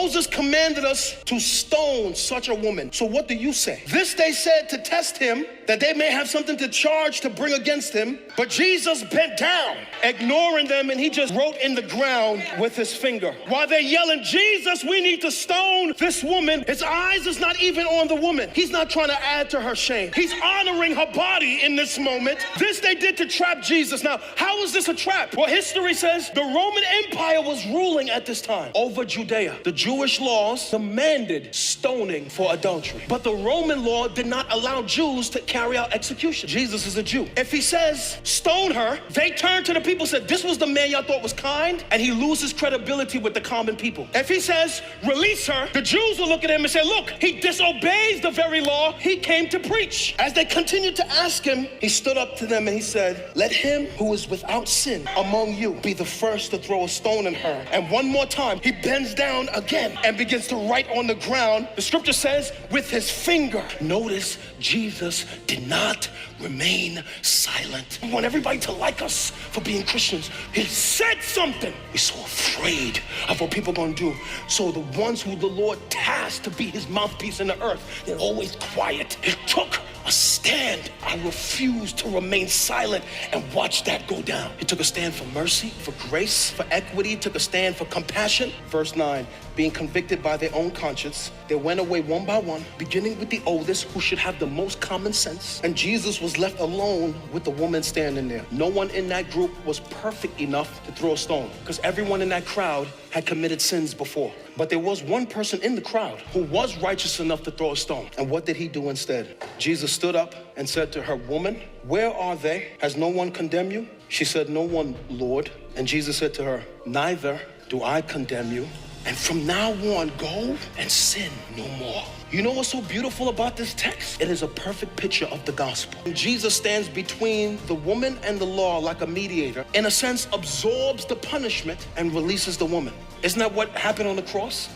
Moses commanded us to stone such a woman. So what do you say? This they said to test him, that they may have something to charge to bring against him. But Jesus bent down, ignoring them, and he just wrote in the ground with his finger. While they're yelling, Jesus, we need to stone this woman, his eyes is not even on the woman. He's not trying to add to her shame. He's honoring her body in this moment. This they did to trap Jesus. Now, how is this a trap? Well, history says the Roman Empire was ruling at this time over Judea. The Jewish laws demanded stoning for adultery, but the Roman law did not allow Jews to carry out execution. Jesus is a Jew. If he says stone her, they turn to the people and said, this was the man y'all thought was kind, and he loses credibility with the common people. If he says release her, the Jews will look at him and say, look, he disobeys the very law he came to preach. As they continued to ask him, he stood up to them and he said, let him who is without sin among you be the first to throw a stone at her. And one more time, he bends down again and begins to write on the ground. The scripture says, with his finger. Notice Jesus did not remain silent. We want everybody to like us for being Christians. He said something. We're so afraid of what people are going to do. So the ones who the Lord tasked to be his mouthpiece in the earth, they're always quiet. It took a stand. I refuse to remain silent and watch that go down. He took a stand for mercy, for grace, for equity. He took a stand for compassion. Verse 9, being convicted by their own conscience, they went away one by one, beginning with the oldest, who should have the most common sense. And Jesus was left alone with the woman standing there. No one in that group was perfect enough to throw a stone, because everyone in that crowd had committed sins before. But there was one person in the crowd who was righteous enough to throw a stone. And what did he do instead? Jesus stood up and said to her, woman, where are they? Has no one condemned you? She said, no one, Lord. And Jesus said to her, neither do I condemn you. And from now on, go and sin no more. You know what's so beautiful about this text? It is a perfect picture of the gospel. Jesus stands between the woman and the law like a mediator. In a sense, absorbs the punishment and releases the woman. Isn't that what happened on the cross?